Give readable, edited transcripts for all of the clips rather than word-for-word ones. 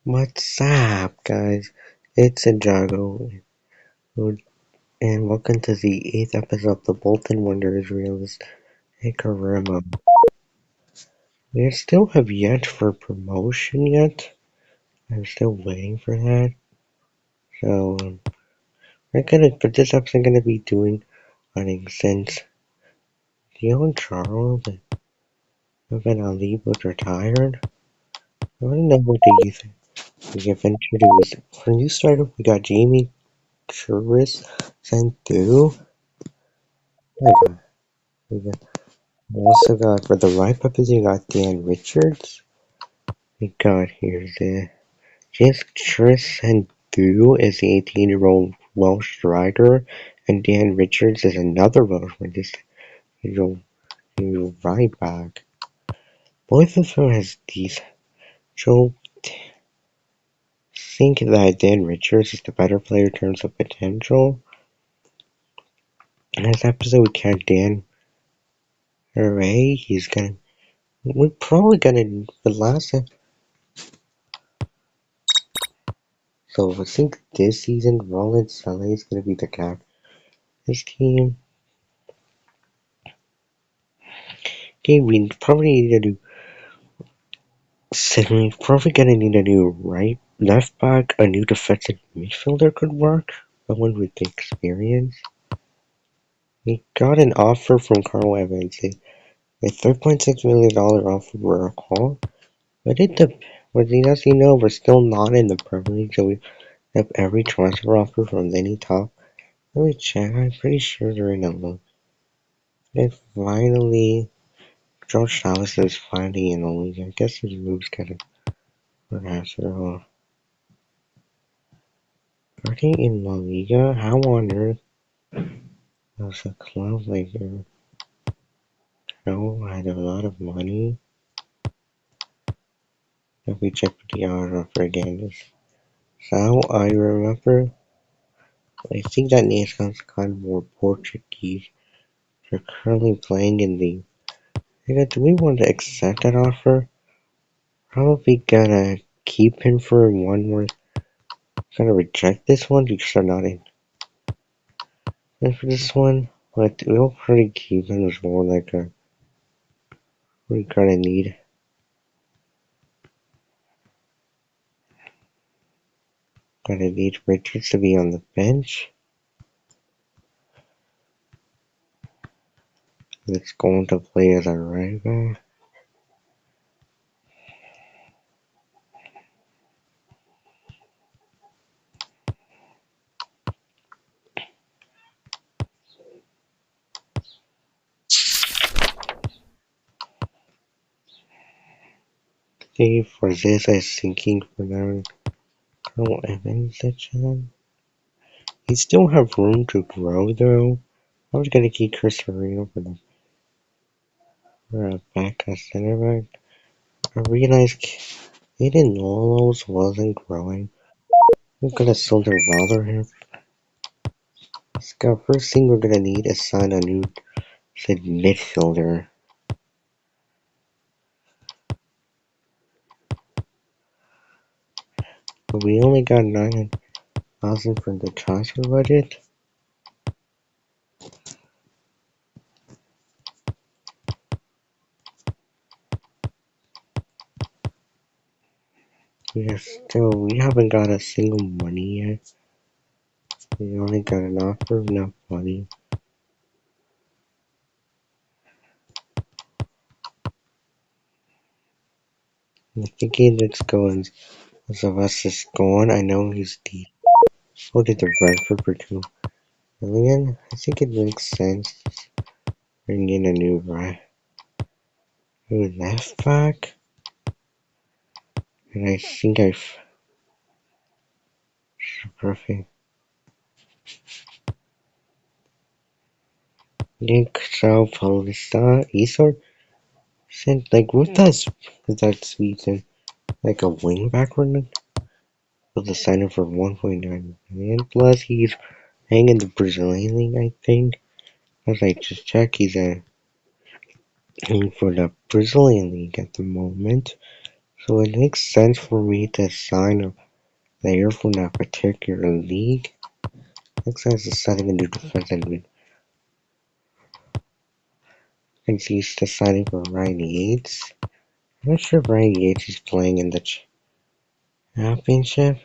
What's up, guys? It's a Jago, and welcome to the 8th episode of the Bolton Wanderers Realistic Arima. We still have yet for promotion yet. I'm still waiting for that. So, for this episode, I'm gonna be doing running since Dion Charles and Evan Ali was retired. I wanna know what do you think we have introduced. For new starter, we got Jamie Churris sent through. My God, we got we also got for the right position, we got Dan Richards. We got here the James Trissendu is the 18-year-old Welsh striker, and Dan Richards is another Welshman. This he's a right back. Both of them has these. So think that Dan Richards is the better player in terms of potential. In this episode, we got Dan. Hooray! We're probably gonna the last. So I think this season, Roland Saleh is gonna be the captain. This team, okay, we probably need to do. We're probably gonna need a new left back, a new defensive midfielder could work. Someone with experience. We got an offer from Carl Evans, a $3.6 million offer for a call, but as you know, we're still not in the Premier League, so we have every transfer offer from any top. Let me check. I'm pretty sure they're in a low. And finally. George Thomas is finally in the league. I guess his moves kind of perhaps are all. Are they in La Liga? How on earth does a club like Joe had a lot of money? Let me check the order for again. So I remember. I think that name sounds kind of more Portuguese. They're currently playing in the. Do we want to accept that offer? Probably gonna keep him for one more. Gonna reject this one because they're not in. And for this one, but we'll probably keep him as more like a we're gonna need. Gonna need Richards to be on the bench. It's going to play as a right back. Okay, for this I was thinking for now Carl Evans section. He still have room to grow though. I was gonna keep Chris Farino for a back as center back. I realized Aiden Lolos wasn't growing. I'm gonna still bother him. First thing we're gonna need is sign a new midfielder. But we only got 9,000 from the transfer budget. We haven't got a single money yet. We only got an offer of enough money. I'm thinking let's go and as of us is gone. I know he's deep. Go to the Brentford for 2 million. I think it makes sense. Bring in a new left back. And I think perfect. Nick Sao Paulista Isor sent like with that Sweden like a wing back running with a signing for 1.9 million plus he's hanging the Brazilian league I think. As I just checked he's hanging for the Brazilian league at the moment. So it makes sense for me to sign a player from that particular league. Next time is signing a new defenseman. And he's deciding for Ryan Yates. I'm not sure if Ryan Yates is playing in the championship.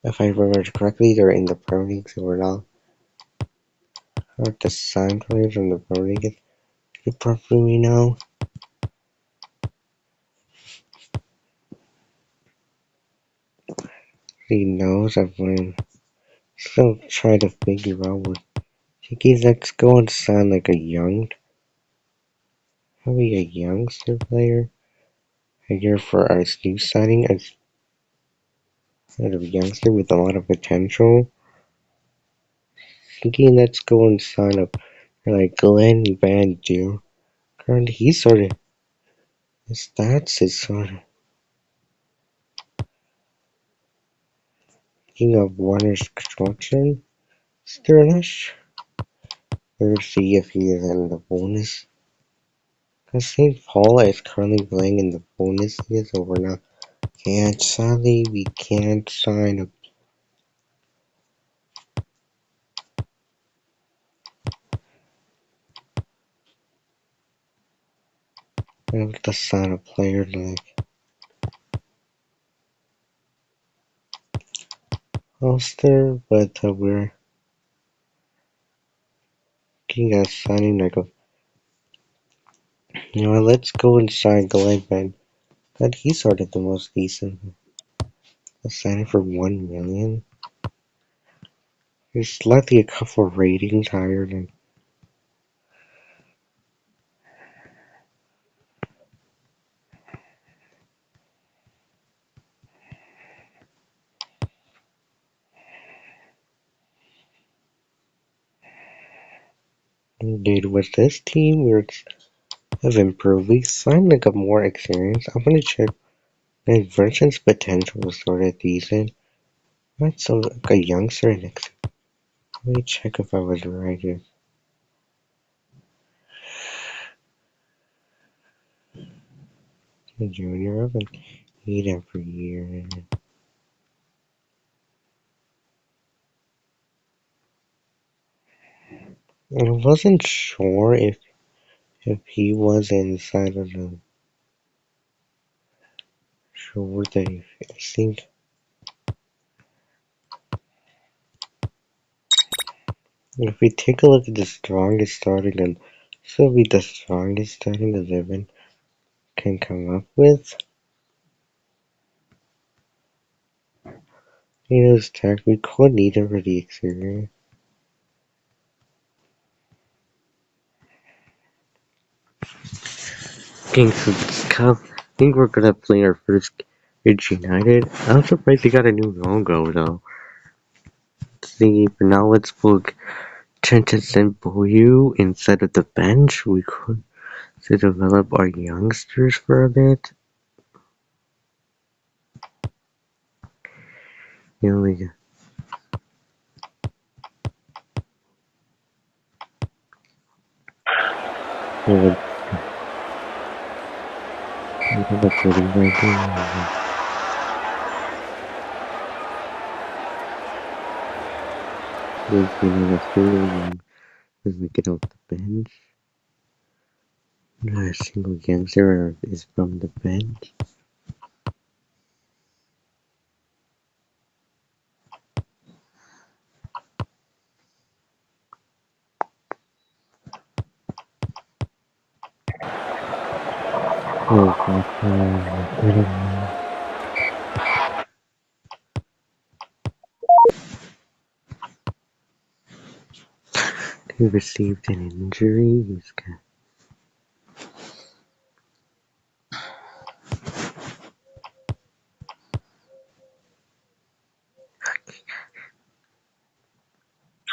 If I remember correctly, they're in the Pro League, so we're not hard to sign players from the Pro League. If you probably know. He knows I've been still trying to figure out what. Let's go and sign like maybe a youngster player. A year for our new signing, a sort of youngster with a lot of potential. Thinking let's go and sign up for like Glenn Van Deer. Currently, he's sort of his stats is sort of thinking of Warner's construction. Sternish. Let's see if he is in the bonus. Because St. Paul is currently playing in the bonus here, so we're not. Sadly, we can't sign up. We have to sign a player like Ulster, but we're looking at signing like a. Let's go and sign Glenn Van. But he's sort of the most decent. Let's sign him for 1 million. He's slightly a couple of ratings higher than. Dude, with this team, we have improved. We signed like a more experience. I'm gonna check. And Vincent's potential was sort of decent. That's so like a youngster next. Let me check if I was right here. A junior of an 8 every year. I wasn't sure if he was inside of the sure that I think if we take a look at the strongest starting and this will be the strongest starting 11 can come up with. He knows tech, we could need him for the exterior. Okay, so I think we're gonna play our first Ridge United. I'm surprised they got a new logo though. Let's see, but now let's book Trenton Boyu instead of the bench. We could to develop our youngsters for a bit. You know, we have a footing right there. We're feeling a feeling as we get off the bench. Not a single youngster is from the bench. He received an injury. He's got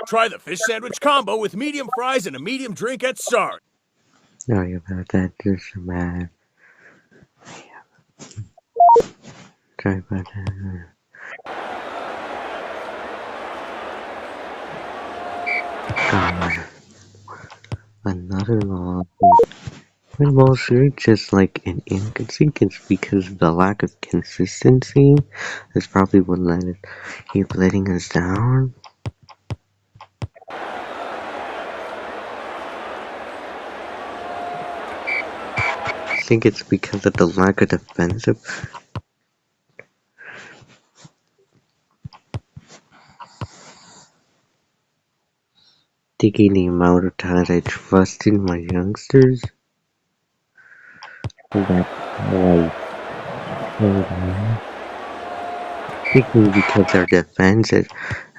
Try the fish sandwich combo with medium fries and a medium drink at Star. sorry about that. Just mad. Sorry about that. God. Another loss. When most are just like an inconsistency because of the lack of consistency is probably what let it keep letting us down. I think it's because of the lack of defensive. Thinking the amount of times I trusted my youngsters, and that's how I told them. Thinking because our defense is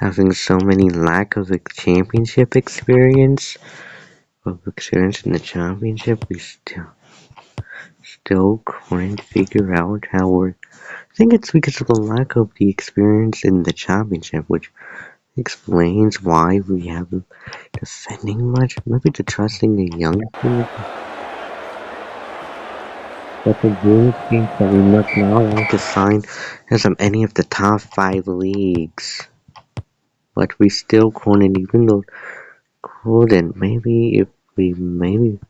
having so many lack of championship experience in the championship, we still couldn't figure out how we're. I think it's because of the lack of the experience in the championship, which explains why we haven't defending much. Maybe the trusting the youngsters, but the rules think that we must now want to sign as of any of the top 5 leagues. But we still couldn't, even though couldn't. Maybe if we maybe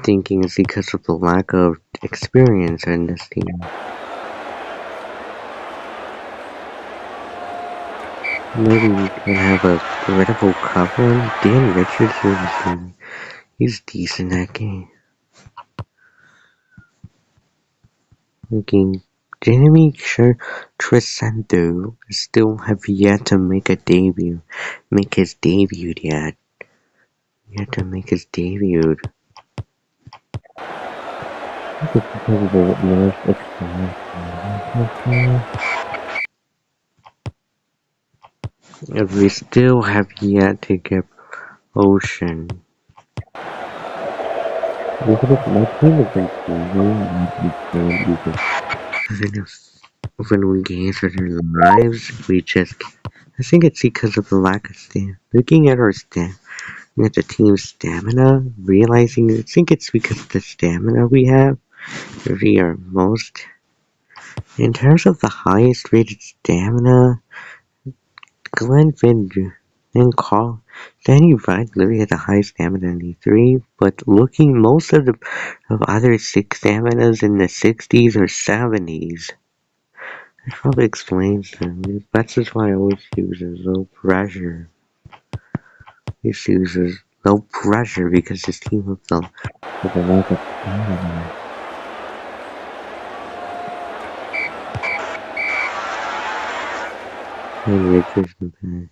thinking it's because of the lack of experience in this team. Maybe we can have a critical cover. Dan Richardson, he's decent at game. Looking, Jeremy Trisando still have yet to make his debut yet. Yet to make his debut. I think it's because of the most experience. And we still have yet to get Ocean. Even if my team is like when we gain certain lives, we just. I think it's because of the lack of stamina. Looking at our at the team's stamina, realizing I think it's because of the stamina we have. We are most. In terms of the highest rated stamina, Glenn Finn and Carl Danny Wright literally had the highest stamina in the three, but looking most of other six staminas in the 60s or 70s. That probably explains them. That's just why I always use low pressure. He uses low pressure because his team with a lack of stamina. And Richardson.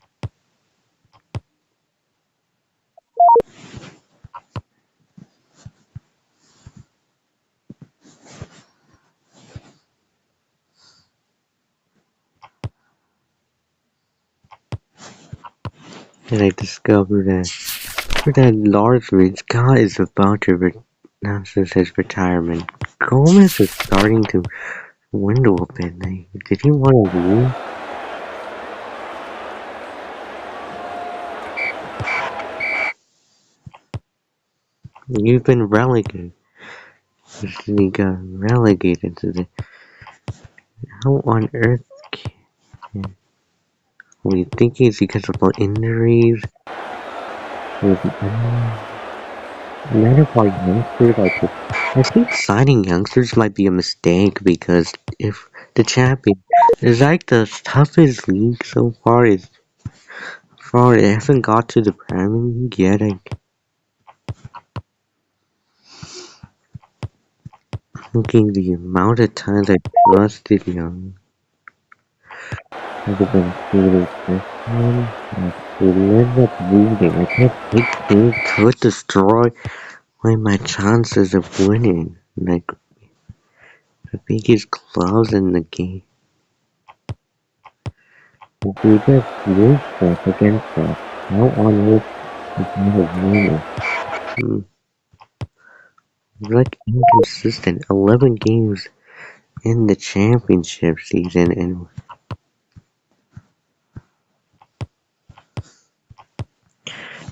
And I discovered that Lars Rizka is about to announce his retirement. Gomez is starting to window a bit. Like, did he want to leave? You've been relegated. He got relegated to the. How on earth we think it's because of the injuries? None of our youngsters are. I think signing youngsters might be a mistake because if the champion is like the toughest league so far is far it hasn't got to the Premier League yet. Looking the amount of times I trusted Young has been really one. We end up losing. I can't think things could destroy my chances of winning. Like the biggest clubs in the game. The biggest lose us against us. How on earth is not winning? Hmm. Like inconsistent. 11 games in the championship season and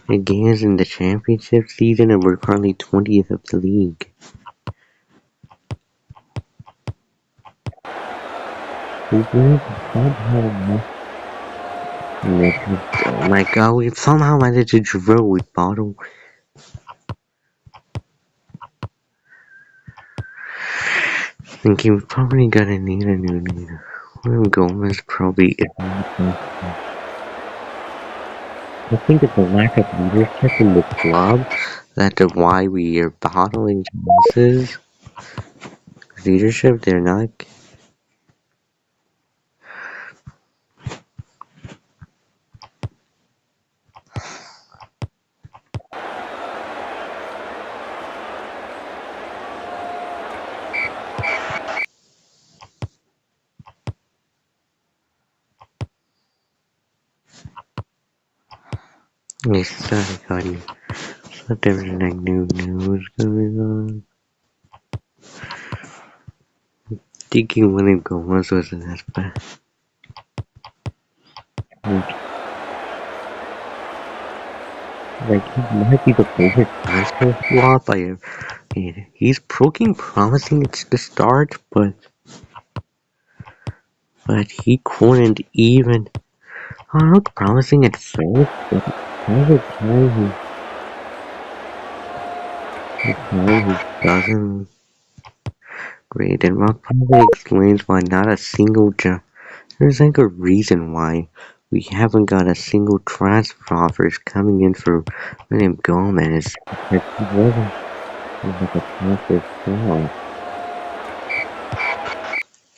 the games in the championship season and we're currently 20th of the league. We need to stop having Oh my god, we somehow managed to draw with Bottle. Thinking we're probably gonna need a new leader. William Gomez probably isn't. I think it's a lack of leadership in the club that's why we are bottling chances. Leadership, they're not. Yes, sorry, Cody. But there's like new news going on. Thinking William Gomez was an aspect. Like, he might be the biggest transfer flop I have. He's looking promising at the start, but he couldn't even. I look promising at first, but every time he doesn't great, and that probably explains why not a single there's like a reason why we haven't got a single transfer offers coming in for William Gomez. Because he wasn't like a transfer flop.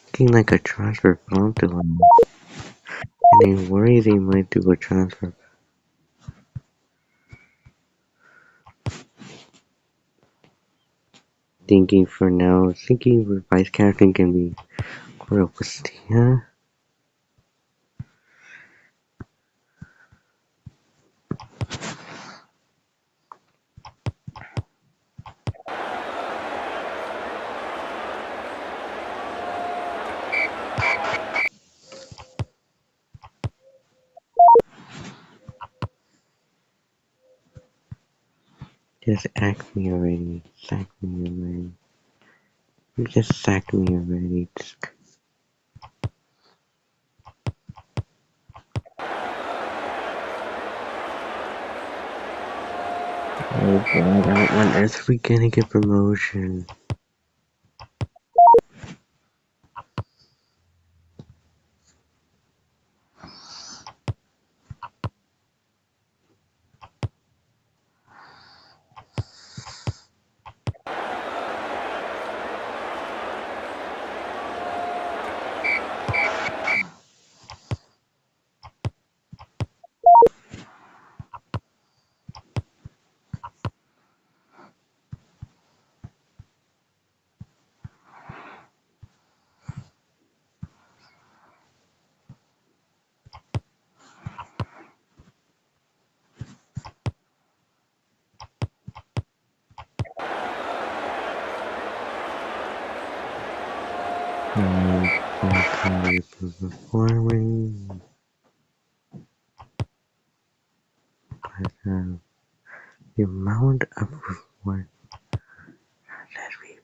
Looking like a transfer flop to him. And I worry they might do a transfer. Thinking for now, thinking for vice captain can be Cortopustia. Just act me already. Sack me already. You just sacked me already. Oh god, when is we gonna get promotion? Okay, performing. The amount of work that we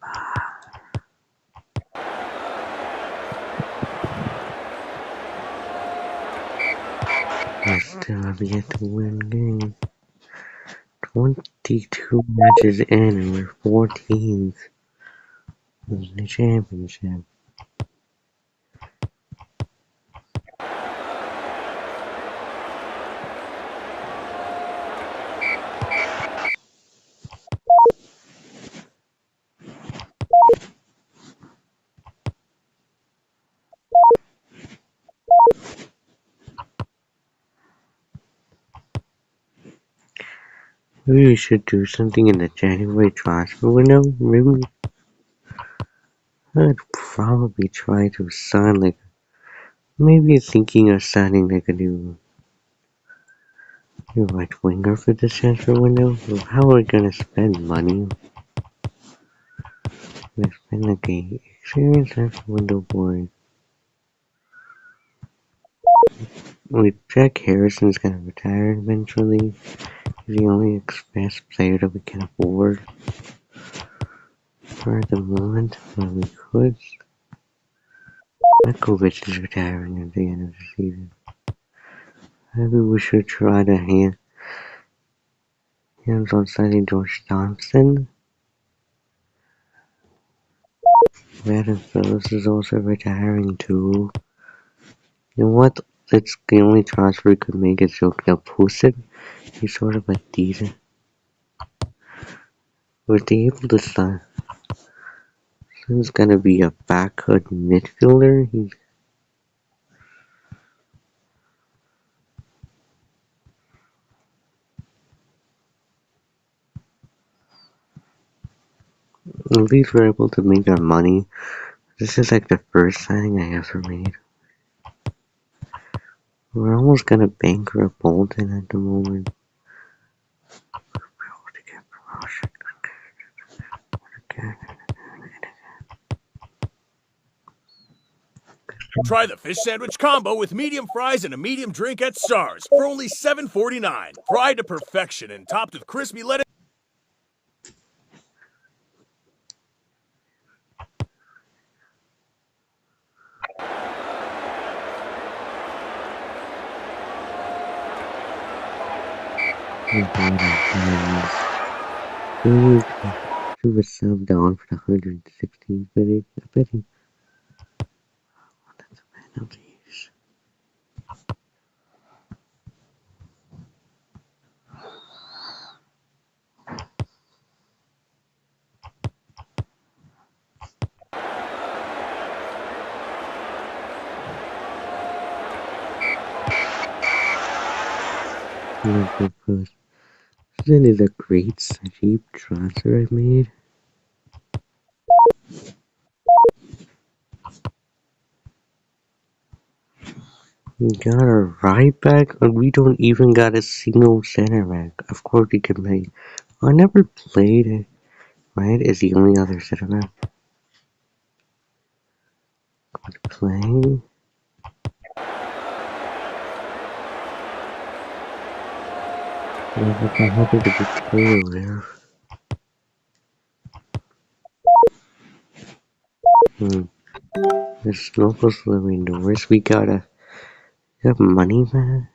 are still have yet to win game. 22 matches in and we're 14th in the championship. Maybe we should do something in the January transfer window. Maybe I'd probably try to sign like maybe thinking of signing like a new right winger for the transfer window. How are we gonna spend money? We spend like a experienced transfer window boy. With Jack Harrison's gonna retire eventually. He's the only best player that we can afford for the moment, but we could. Makovic is retiring at the end of the season. Maybe we should try the hands on signing George Thompson. Madden Phillips is also retiring too. You know what? It's the only transfer we could make is Joe Poston. He's sort of a decent. Was they able to sign? He's gonna be a backup midfielder. At least we're able to make our money. This is like the first signing I ever made. We're almost gonna bankrupt Bolton at the moment. We're able to get promotion. Okay. Try the fish sandwich combo with medium fries and a medium drink at Stars for only $7.49. Fried to perfection and topped with crispy lettuce. He was subbed down for the 116th minute. I bet he wanted some penalties. Then is a great cheap transfer I made. We got a right back, and we don't even got a single center back. Of course, we can play. I never played it. Right? Is the only other center back playing? I'm happy to be playing there. There's locals living doors. We gotta have money, man.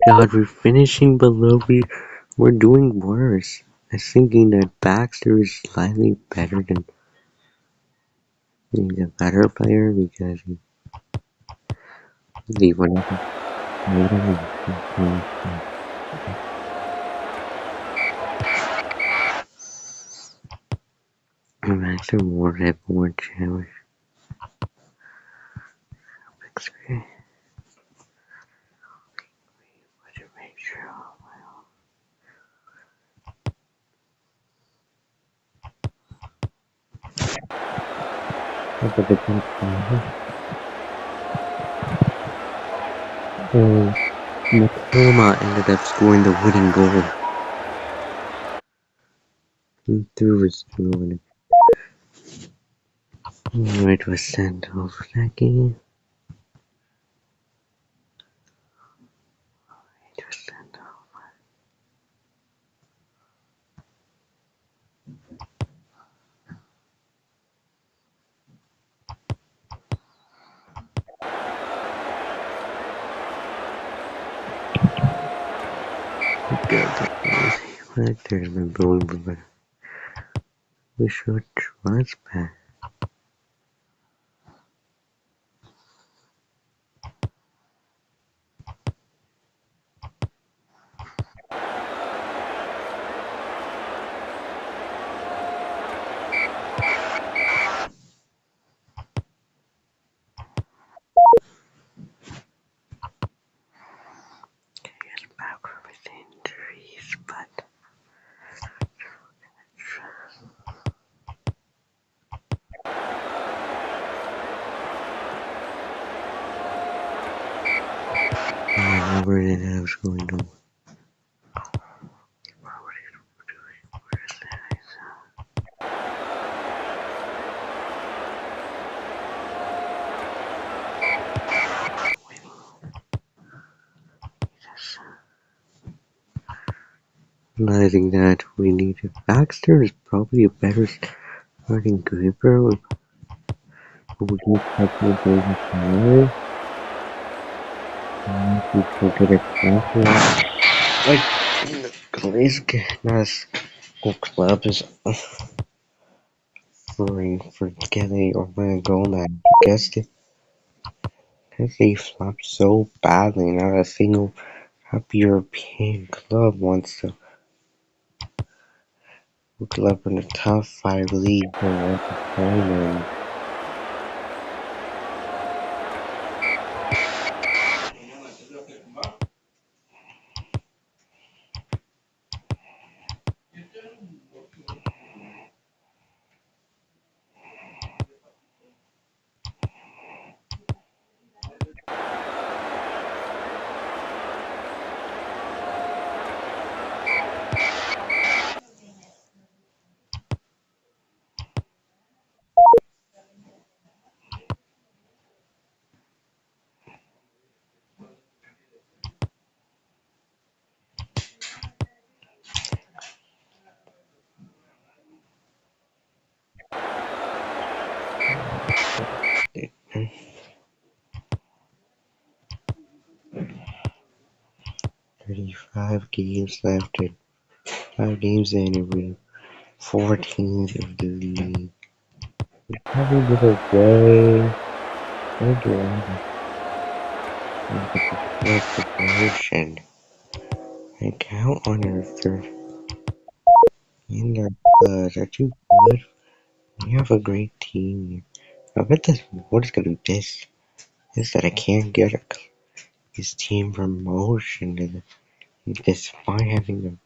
God, we're finishing below. We're doing worse. I was thinking that Baxter is slightly better than he's a better player because they were not. Baxter more have more challenge. Okay, to make sure. But the Nakoma ended up scoring the winning goal. He threw his through and it was sent off that game. It was sent off. Right there, my boy, but we should trust back. He's back from his injuries, but I remember that I was going to. realizing that we need Baxter is probably a better starting keeper. We can expect him over tomorrow. We can get a confidence. Like, Glaz's club is for getting over a goal that because he flopped so badly. Not a single top European club wants to club in the top five league and wants to sign him. 35 games left and 5 games in and we're 14th of the league. Probably give away again the promotion. I count on our third in their are too good. We have a great team. I bet this what is gonna be this is that I can't get his team promotion and despite having them.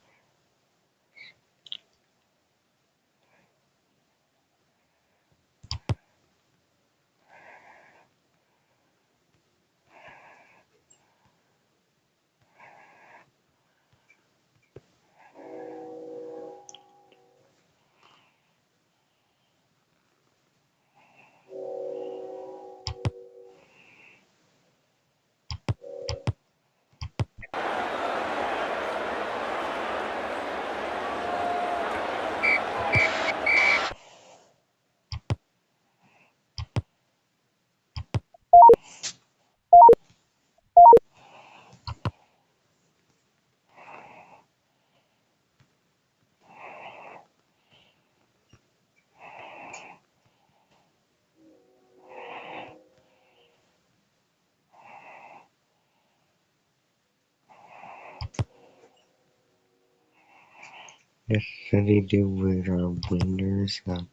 Yes, so they do with our wingers. Or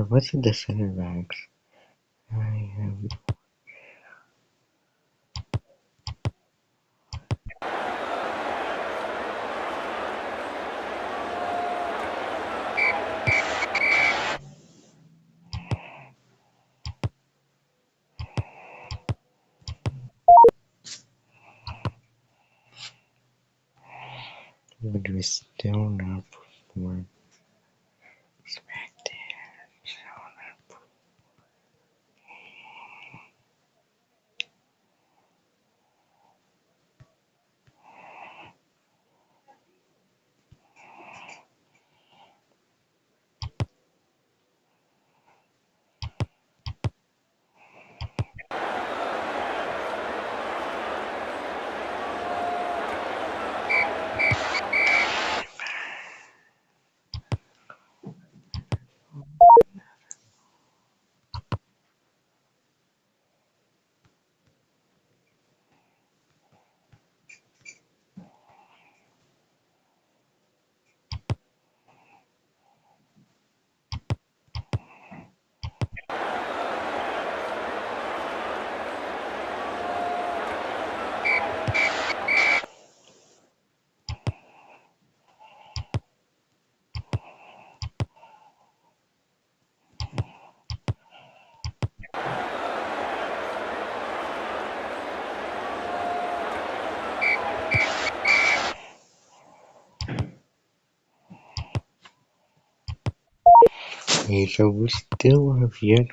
what's it, the center backs? I have but we still not perform expected. Okay, so we still have yet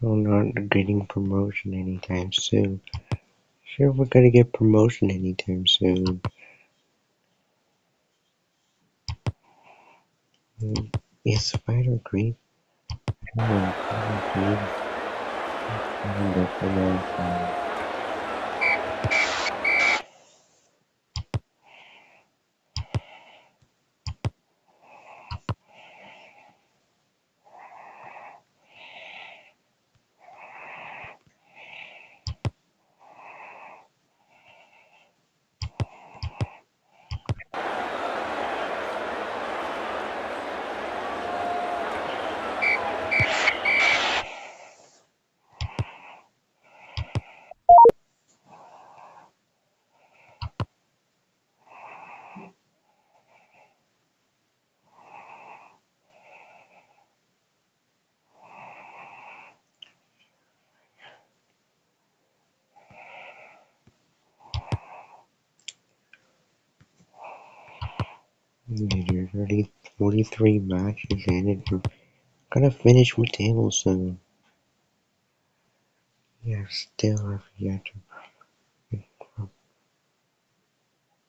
not getting promotion anytime soon. Sure, we're gonna get promotion anytime soon. Is Spider Creek having a good for There's already 43 matches in it. We're gonna finish with table soon. Yeah, still have yet to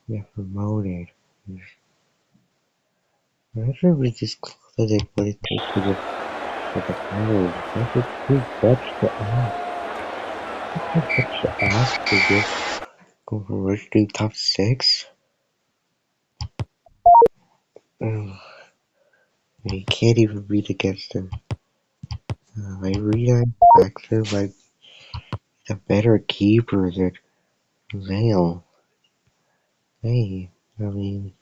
get promoted. I'm sure we just close it, what it takes to get the finals. That's just too much to ask to just go for rush to top 6. We can't even beat against them. I read Baxter like the better keeper than Vale. Hey, I mean,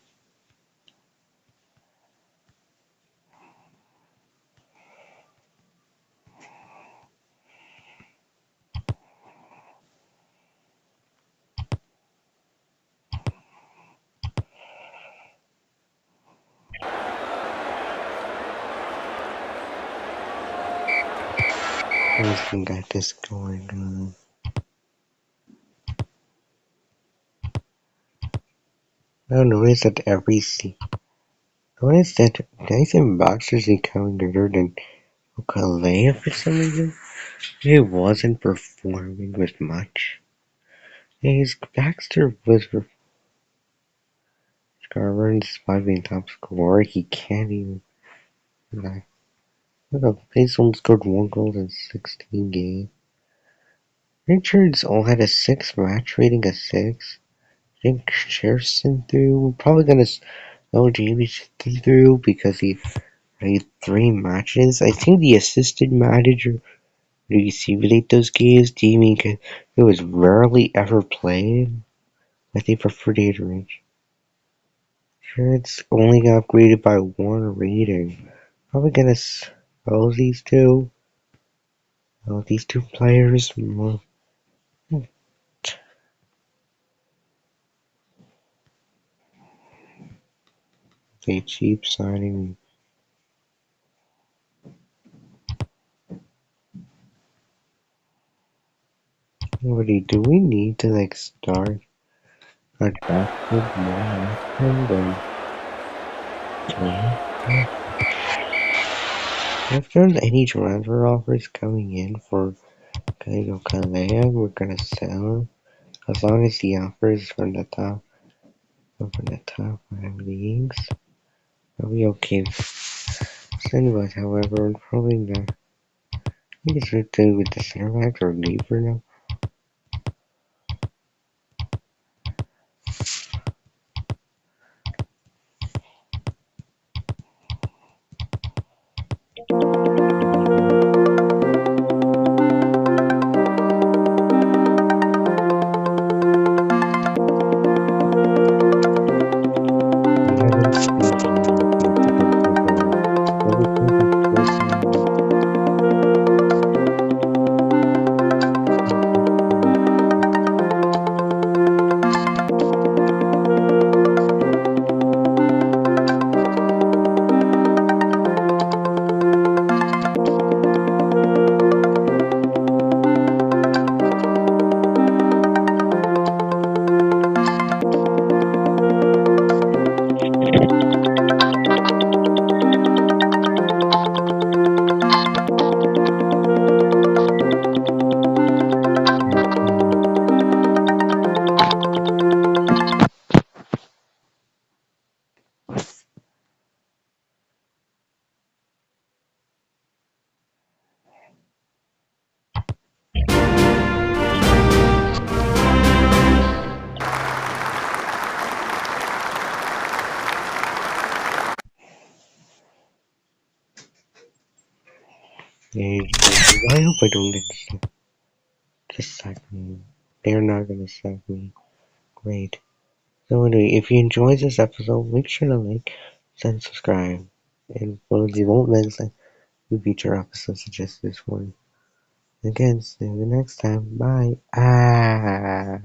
we got this going on. I notice that notice that Nathan Baxter's becoming better than Kalea for some reason. He wasn't performing with much. His Baxter was Scarver despite being top scorer. He can't even like look up. He's only scored 1 goal in 16 games. Richards only had a 6 match rating, a 6. I think Sherson through. We're probably gonna know James through because he played 3 matches. I think the assistant manager received those games. Jamie it was rarely ever played. I think for 48 range. Sure, it's only got upgraded by 1 rating. Probably gonna sell these two. These 2 players. They cheap signing. What do we need to like start a draft more often than if there's any transfer offers coming in for Kalea, we're gonna sell them. As long as the offers from the top 5 leagues, I'll be okay. Anyways, however, we're probably not. I think it's do with the center backs or leave for now. We haven't seen I hope I don't get to sack me. They're not gonna sack me. Great. So anyway, if you enjoyed this episode, make sure to like and subscribe. And for you won't miss the future episode suggested for you. Again, see you next time. Bye. Ah.